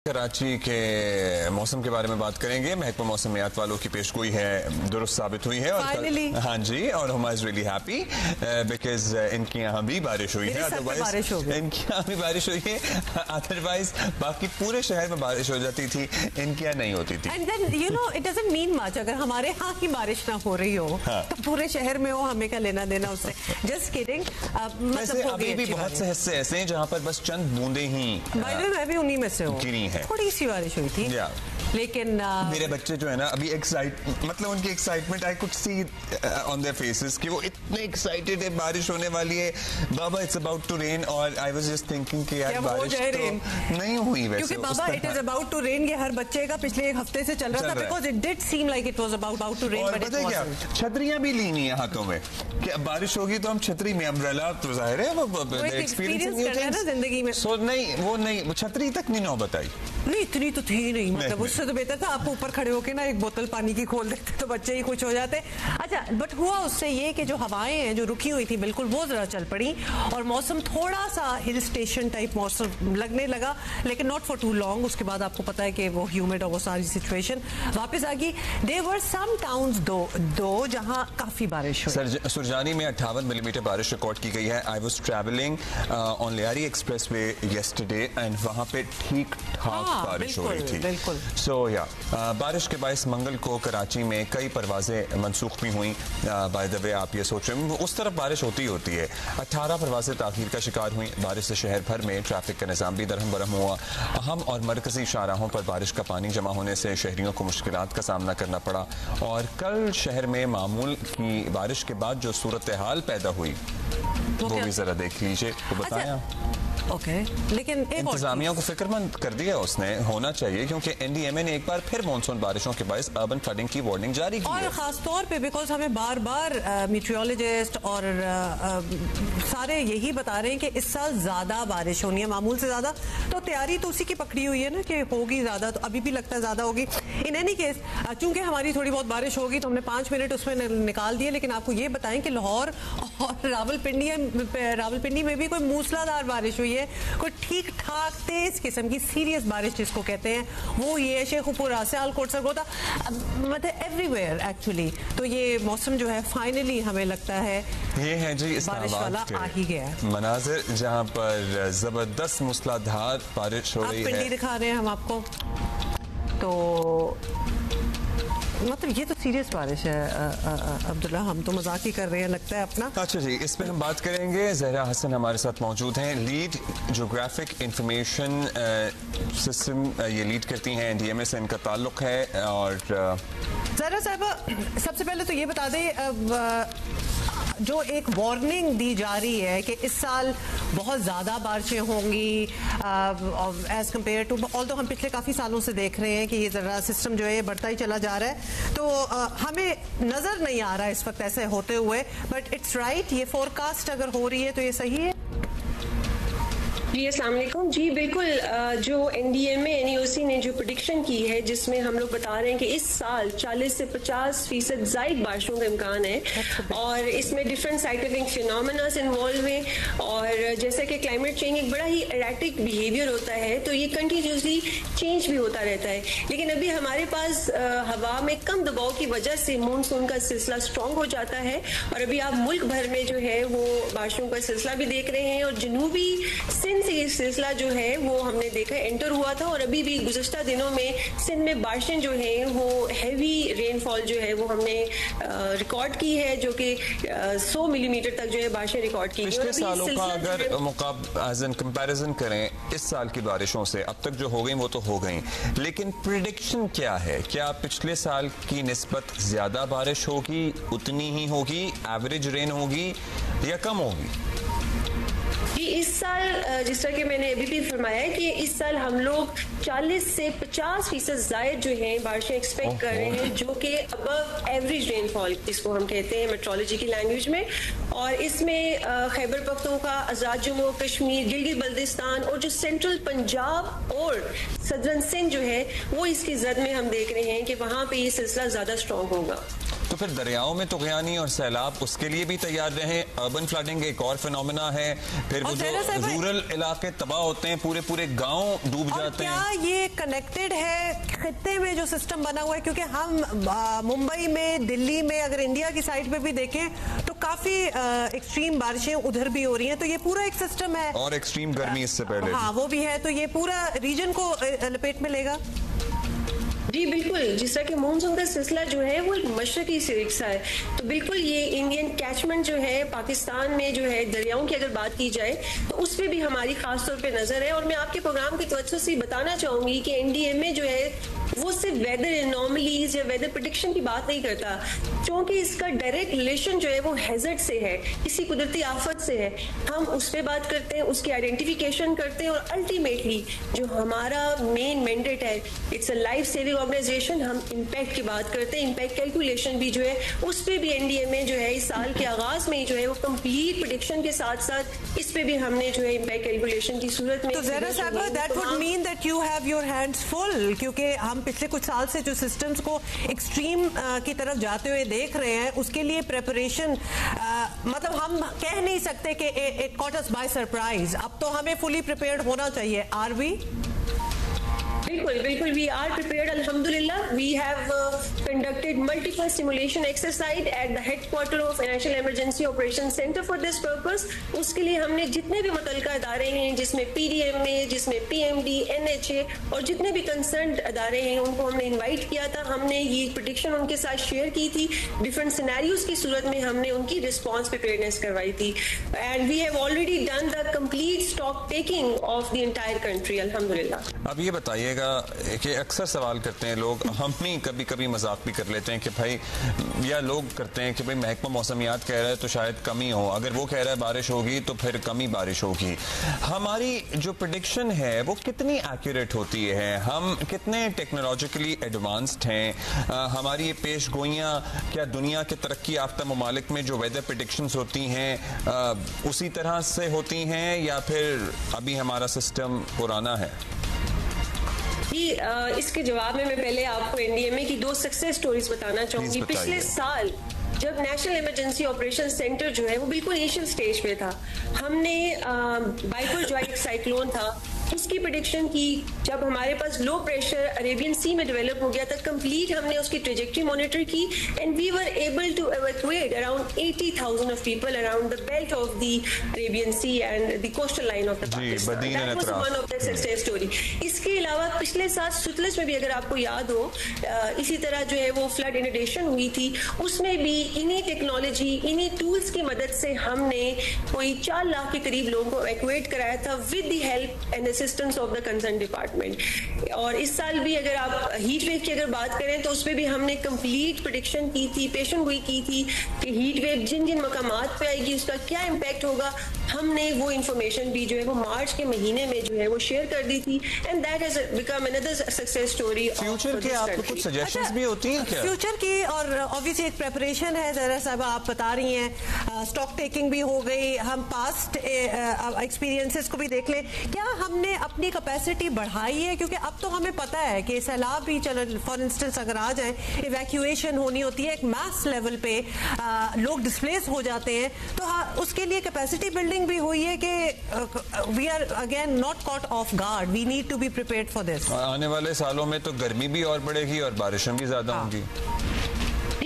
कराची के मौसम के बारे में बात करेंगे। महकमा मौसमियात वालों की पेशगोई है दुरुस्त साबित हुई है और हाँ जी, और Huma is really happy because इनके यहाँ भी बारिश हुई है। अदरवाइज इनके यहाँ भी बारिश हुई है, अदरवाइज बाकी पूरे शहर में बारिश हो जाती थी, इनके यहाँ नहीं होती थी। And then you know it doesn't mean much अगर हमारे यहाँ की बारिश ना हो रही हो तो पूरे शहर में हो, हमें क्या लेना देना उससे। Just kidding. मतलब अभी भी बहुत से हिस्से ऐसे हैं जहाँ पर बस चंद बूंदे ही मैं भी उन्हीं में से हूँ, गिरी है। थोड़ी सी बारिश हुई थी लेकिन मेरे बच्चे जो है ना अभी मतलब उनकी excitement I could see on their faces कि वो इतने एक्साइटेड है, बारिश होने वाली है, बाबा इट्स अबाउट टू रेन। और आई वाज जस्ट थिंकिंग कि यार बारिश तो नहीं हुई वैसे, क्योंकि बाबा it is about to rain ये हर बच्चे का पिछले एक हफ्ते से चल रहा था, because it did seem like it was about to rain. But it wasn't. छतरियां भी ली नहीं है हाथों में कि अब बारिश होगी तो हम छतरी में, अम्ब्रेला तो जाहिर है वो एक्सपीरियंस करना है ना जिंदगी में। सो नहीं, वो नहीं, छतरी तक नहीं नौबत आई। नहीं इतनी तो थी नहीं, मतलब उससे तो बेहतर था आप ऊपर खड़े होके ना एक बोतल पानी की खोल देते तो बच्चे ही खुश हो जाते। अच्छा, बट हुआ उससे ये कि जो हवाएं हैं जो रुकी हुई थी बिल्कुल वो जरा चल पड़ी और मौसम थोड़ा सा हिल स्टेशन टाइप मौसम लगने लगा, लेकिन नॉट फॉर टू लॉन्ग। उसके बाद आपको पता है कि वो ह्यूमिड और वो सारी सिचुएशन वापस आ गई। देयर वर सम टाउन्स दो जहां काफी बारिश हुई। सुरजानी में 58 मिलीमीटर बारिश रिकॉर्ड की गई है। I was travelling on Lyari expressway yesterday and वहां पे ठीक ठाक बारिश हो रही थी। बिल्कुल। सो बारिश के बायस मंगल को कराची में कई परवाजें मनसूख भी हुई। बाय द वे आप ये सोच रहे हैं उस तरफ बारिश होती है। 18 परवाजें ताखीर का शिकार हुई। बारिश से शहर भर में ट्रैफिक का निज़ाम भी दरहम बरहम हुआ। अहम और मरकजी शाहराहों पर बारिश का पानी जमा होने से शहरियों को मुश्किलात का सामना करना पड़ा। और कल शहर में मामूल की बारिश के बाद जो सूरत हाल पैदा हुई वो भी जरा देख लीजिए, वो बताया। ओके, लेकिन इंतजामिया को फिक्रमंद कर दिया उसने, होना चाहिए, क्योंकि एनडीएमए ने एक बार फिर मानसून बारिशों के बायस अर्बन फ्लडिंग की वार्निंग जारी की और खास तौर पे बिकॉज हमें बार बार मीटियोलॉजिस्ट और सारे यही बता रहे हैं कि इस साल ज्यादा बारिश होनी है, मामूल से ज्यादा। तो तैयारी तो उसी की पकड़ी हुई है ना कि होगी ज्यादा, तो अभी भी लगता है ज्यादा होगी। इन एनी केस चूंकि हमारी थोड़ी बहुत बारिश होगी तो हमने 5 मिनट उसमें निकाल दिए, लेकिन आपको ये बताएं कि लाहौर और रावलपिंडी में भी कोई मूसलाधार बारिश हुई है, कोई ठीक ठाक तेज किस्म की सीरियस बारिश जिसको कहते हैं वो ये शेखुपुरा सियालकोट सरगोदा मतलब एवरीवेयर एक्चुअली। तो ये मौसम जो है फाइनली हमें लगता है ये है जी बारिश वाला आ ही गया है। मनाजिर जहां पर जबरदस्त मूसलाधार बारिश हो रही है, पिंडी दिखा रहे हैं हम आपको, तो मतलब ये तो सीरियस बारिश है अब्दुल्ला, हम तो मजाक ही कर रहे हैं लगता है अपना। अच्छा जी, इस पे हम बात करेंगे। जहरा हसन हमारे साथ मौजूद हैं, लीड ज्योग्राफिक इंफॉर्मेशन सिस्टम ये लीड करती हैं, एनडीएमए से इनका ताल्लुक है। और जहरा साहिबा सबसे पहले तो ये बता दें जो एक वार्निंग दी जा रही है कि इस साल बहुत ज़्यादा बारिशें होंगी एज कम्पेयर टू, ऑल्दो हम पिछले काफ़ी सालों से देख रहे हैं कि ये ज़रा सिस्टम जो है ये बढ़ता ही चला जा रहा है, तो हमें नज़र नहीं आ रहा है इस वक्त ऐसे होते हुए, बट इट्स राइट, ये फोरकास्ट अगर हो रही है तो ये सही है। जी अस्सलाम वालेकुम। जी बिल्कुल, जो एनडीएमए एनईओसी ने जो प्रेडिक्शन की है जिसमें हम लोग बता रहे हैं कि इस साल 40 से 50% ज़ायद बारिशों का इम्कान है और इसमें डिफरेंट साइक्लिक फिनोमेना इन्वॉल्व हैं और जैसे कि क्लाइमेट चेंज एक बड़ा ही एराटिक बिहेवियर होता है तो ये कंटिन्यूसली चेंज भी होता रहता है। लेकिन अभी हमारे पास हवा में कम दबाव की वजह से मानसून का सिलसिला स्ट्रॉन्ग हो जाता है और अभी आप मुल्क भर में जो है वो बारिशों का सिलसिला भी देख रहे हैं और जनूबी सिंध से ये सिलसिला जो है वो हमने देखा एंटर हुआ था और अभी भी गुज़श्ता दिनों में सिंध में बारिशें जो हैं वो हैवी रेनफॉल जो है वो हमने रिकॉर्ड की है, जो कि 100 मिलीमीटर तक जो है बारिशें रिकॉर्ड की। पिछले सालों का अगर एज एन कंपैरिजन करें इस साल की बारिशों से, अब तक जो हो गई वो तो हो गई, लेकिन प्रेडिक्शन क्या है? क्या पिछले साल की निस्बत ज्यादा बारिश होगी, उतनी ही होगी, एवरेज रेन होगी या कम होगी? इस साल जिस तरह कि मैंने अभी भी फरमाया है कि इस साल हम लोग 40 से 50% जायद जो है बारिशें एक्सपेक्ट कर रहे हैं, जो कि अबव एवरेज रेनफॉल इसको हम कहते हैं मेट्रोलॉजी की लैंग्वेज में। और इसमें खैबर पख्तूनख्वा, आज़ाद जम्मू कश्मीर, गिलगित बल्तिस्तान और जो सेंट्रल पंजाब और सदर्न सिंध जो है वो इसकी जद में हम देख रहे हैं कि वहाँ पे ये सिलसिला ज़्यादा स्ट्रॉन्ग होगा। तो फिर दरियाओं में तुग़यानी और सैलाब, उसके लिए भी तैयार रहें। अर्बन फ्लडिंग एक और फिनोमेना है। फिर वो जो रूरल इलाके तबाह होते हैं, पूरे पूरे गांव डूब जाते हैं। क्या ये कनेक्टेड है खित्ते में जो सिस्टम बना हुआ है? क्योंकि हम मुंबई में, दिल्ली में, अगर इंडिया की साइड पे भी देखें तो काफी एक्सट्रीम बारिशें उधर भी हो रही हैं, तो ये पूरा एक सिस्टम है। और एक्सट्रीम गर्मी इससे पहले, हाँ वो भी है, तो ये पूरा रीजन को लपेट में लेगा। जी बिल्कुल, जिस तरह के मानसून का सिलसिला जो है वो एक मशरकी सिलसिला है, तो बिल्कुल ये इंडियन कैचमेंट जो है पाकिस्तान में जो है दरियाओं की अगर बात की जाए तो उस पर भी हमारी खास तौर पे नजर है। और मैं आपके प्रोग्राम की तवज्जो से बताना चाहूंगी कि एनडीएमए जो है वो सिर्फ वेदर एनॉमलीज या वेदर प्रेडिक्शन की बात नहीं करता, क्योंकि इसका डायरेक्ट रिलेशन जो है वो हैजर्ड से है, किसी कुदरती आफत से है। हम उस पर बात करते हैं, उसकी आइडेंटिफिकेशन करते हैं और अल्टीमेटली जो हमारा मेन मैंडेट है, it's a life saving organisation, हम इम्पैक्ट की बात करते हैं। इम्पैक्ट कैलकुलेशन भी जो है उस पर भी एनडीएमए जो है इस साल के आगाज में जो है वो कंप्लीट प्रेडिक्शन के साथ साथ इस पे भी हमने जो है इम्पैक्ट कैलकुलेशन की सूरत में। तो ज़रा साहब, that would mean that you have your hands full, क्योंकि हम पिछले कुछ साल से जो सिस्टम्स को एक्सट्रीम की तरफ जाते हुए देख रहे हैं, उसके लिए प्रेपरेशन मतलब हम कह नहीं सकते कि it caught us by surprise. अब तो हमें फुली प्रिपेयर्ड होना चाहिए। Are we? बिल्कुल बिल्कुल, वी आर प्रिपेयर्ड अल्हम्दुलिल्लाह। We have conducted multiple simulation exercise at the headquarter of national emergency operation centre for this purpose. उसके लिए हमने जितने भी मुतल्लिका अदारे हैं, जिसमें पीडीएमए, जिसमें पीएमडी, एनएचए और जितने भी कंसर्न अदारे हैं, उनको हमने इन्वाइट किया था। हमने ये प्रेडिक्शन उनके साथ शेयर की थी, डिफरेंट सिनेरियोज की सूरत में हमने उनकी रिस्पॉन्स प्रिपेयर्डनेस करवाई थी। And we have already done the complete stock taking of the entire country अल्हम्दुलिल्लाह। अब ये बताइएगा कि अक्सर सवाल करते हैं लोग, हम ही कभी कभी मजाक भी कर लेते हैं कि भाई, या लोग करते हैं कि भाई महकमा मौसमियात कह रहा है तो शायद कमी हो, अगर वो कह रहा है बारिश होगी तो फिर कमी बारिश होगी। हमारी जो प्रेडिक्शन है वो कितनी एक्यूरेट होती है? हम कितने टेक्नोलॉजिकली एडवांस्ड हैं? हमारी ये पेश गोइयाँ क्या दुनिया के तरक्की याफ्ता ममालिक में जो वेदर प्रेडिक्शंस होती हैं उसी तरह से होती हैं, या फिर अभी हमारा सिस्टम पुराना है? इसके जवाब में मैं पहले आपको एनडीएमए की 2 सक्सेस स्टोरीज बताना चाहूंगी। पिछले साल जब नेशनल इमरजेंसी ऑपरेशन सेंटर जो है वो बिल्कुल इनिशियल स्टेज पे था, हमने बाइफरजॉइड साइक्लोन था उसकी प्रेडिक्शन की। जब हमारे पास लो प्रेशर अरेबियन सी में डेवलप हो गया था, कंप्लीट हमने उसकी ट्रेजेक्टरी मॉनिटर की and we were able to evacuate around 80,000 of people around the belt of the Arabian sea and the coastal line of the Pakistan. That was one of the success story. इसके अलावा पिछले साल सुतलज में भी अगर आपको याद हो, इसी तरह जो है वो फ्लड इनडेशन हुई थी, उसमें भी इन्हीं टेक्नोलॉजी, इन्हीं टूल्स की मदद से हमने कोई 4 लाख के करीब लोगों को एवैक्यूएट कराया था with the help and assistance of the concern department. और इस साल भी अगर आप हीट वेव की अगर बात करें तो उसमें भी हमने कंप्लीट प्रेडिक्शन की थी, पेशेंट गोई की थी कि हीट वेव जिन जिन मकामात पे आएगी उसका क्या इम्पैक्ट होगा। हमने वो इंफॉर्मेशन भी जो है वो मार्च के महीने में जो है वो शेयर कर दी थी and that has become another success story. Future के आपको कुछ सजेशंस भी होती हैं क्या? फ्यूचर की और ऑब्वियसली एक प्रेपरेशन है। ज़रा साहब आप बता रही हैं स्टॉक टेकिंग भी हो गई, हम पास्ट एक्सपीरियंसेस को भी देख लें। क्या हमने अपनी कैपेसिटी बढ़ाई है? क्योंकि अब तो हमें पता है कि सैलाब भी चलो फॉर इंस्टेंस अगर आ जाए, इवैक्यूएशन होनी होती है, एक मास लेवल पे लोग डिस्प्लेस हो जाते हैं, तो हाँ उसके लिए कैपेसिटी बिल्डिंग भी हुई है कि we are again not caught off guard, we need to be prepared for this. आने वाले सालों में तो गर्मी भी और बढ़ेगी और बारिशें भी ज्यादा होंगी।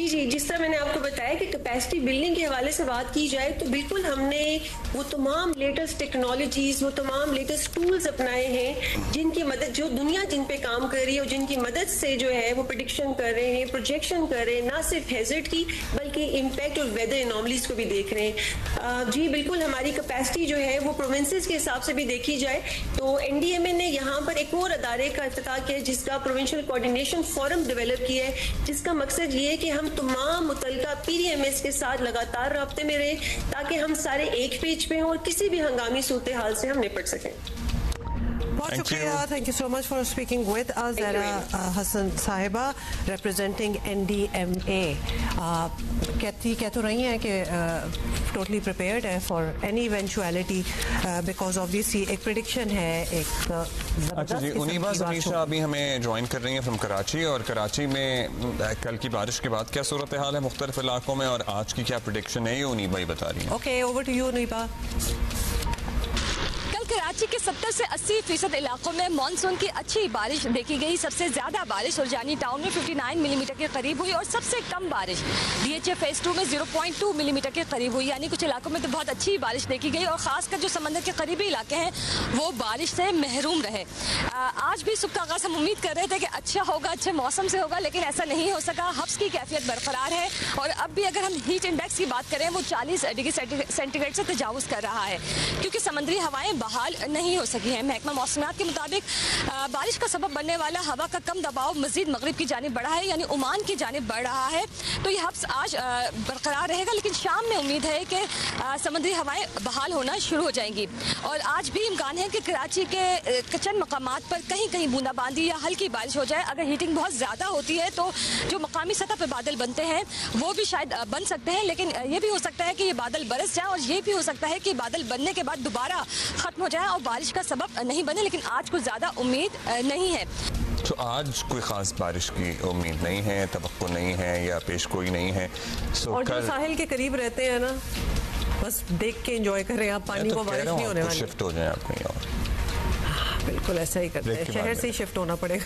जी, जिस तरह मैंने आपको बताया कि कैपेसिटी बिल्डिंग के हवाले से बात की जाए तो बिल्कुल हमने वो तमाम लेटेस्ट टेक्नोलॉजीज, वो तमाम लेटेस्ट टूल्स अपनाए हैं जिनकी मदद, जो दुनिया जिन पे काम कर रही है और जिनकी मदद से जो है वो प्रेडिक्शन कर रहे हैं, प्रोजेक्शन कर रहे हैं, ना सिर्फ हैजर्ड की बल्कि इम्पैक्ट और वेदर एनॉमलीज को भी देख रहे हैं। जी बिल्कुल, हमारी कैपेसिटी जो है वो प्रोविंसेस के हिसाब से भी देखी जाए तो एनडीएमए ने यहाँ पर एक और अदारे का इफ्तिताह किया जिसका प्रोविंशियल कोऑर्डिनेशन फोरम डेवलप किया है, जिसका मकसद ये है कि हम तमाम मुतल्लिका पीडीएमएस के साथ लगातार राब्ते में रहे ताकि हम सारे एक पेज पे हों और किसी भी हंगामी सूरत हाल से हम निपट सकें। बहुत शुक्रिया, thank you so much for speaking with us Zahra Hasan साहिबा रिप्रेजेंटिंग NDMA। कह तो रही हैं कि टोटली प्रिपेयर्ड है for any eventuality because obviously एक प्रेडिक्शन है, एक अच्छा जी, उनीबा ज़मीर शाह अभी हमें ज्वाइन कर रही हैं फ्रॉम कराची, और कराची में कल की बारिश के बाद क्या सूरत हाल है मुख्तलिफ इलाकों में और आज की क्या प्रेडिक्शन है, ये उनीबा ही बता रही है। ओके, ओवर टू यू उनीबा। कराची के 70 से 80% इलाकों में मानसून की अच्छी बारिश देखी गई। सबसे ज्यादा बारिश सुरजानी टाउन में 59 मिलीमीटर के करीब हुई और सबसे कम बारिश DHA फेज 2 में 0.2 मिलीमीटर के करीब हुई। यानी कुछ इलाकों में तो बहुत अच्छी बारिश देखी गई और खासकर जो समंदर के करीबी इलाके हैं वो बारिश से महरूम रहे। आज भी सुबह का आगाज हम उम्मीद कर रहे थे कि अच्छा होगा, अच्छे मौसम से होगा, लेकिन ऐसा नहीं हो सका। हब्स की कैफियत बरकरार है और अब भी अगर हम हीट इंडेक्स की बात करें वो 40 डिग्री सेंटीग्रेड से तजावुज कर रहा है क्योंकि समुद्री हवाएं बहाल नहीं हो सकी है। महकमा मौसमियात के मुताबिक बारिश का सबब बनने वाला हवा का कम दबाव मजीद मगरिब की जानिब बढ़ा है, यानी ओमान की जानिब बढ़ रहा है। तो ये हब्स आज बरकरार रहेगा, लेकिन शाम में उम्मीद है कि समुद्री हवाएं बहाल होना शुरू हो जाएंगी। और आज भी इम्कान है कि कराची के चंद मकामात पर कहीं कहीं बूंदाबांदी या हल्की बारिश हो जाए। अगर हीटिंग बहुत ज़्यादा होती है तो जो मकामी सतह पर बादल बनते हैं वो भी शायद बन सकते हैं, लेकिन ये भी हो सकता है कि ये बादल बरस जाए और ये भी हो सकता है कि बादल बनने के बाद दोबारा खत्म हो जाए और बारिश का सबब नहीं बने। लेकिन आज कुछ ज्यादा उम्मीद नहीं है। तो आज कोई खास बारिश की उम्मीद नहीं है, तवक्को नहीं है या पेश गोई नहीं है। और जो साहिल के करीब रहते हैं ना, बस देख के एंजॉय करें आप पानी को, बारिश नहीं होने वाली। शिफ्ट हो जाए अपनी और बिल्कुल ऐसा ही करते हैं, शहर से ही शिफ्ट होना पड़ेगा।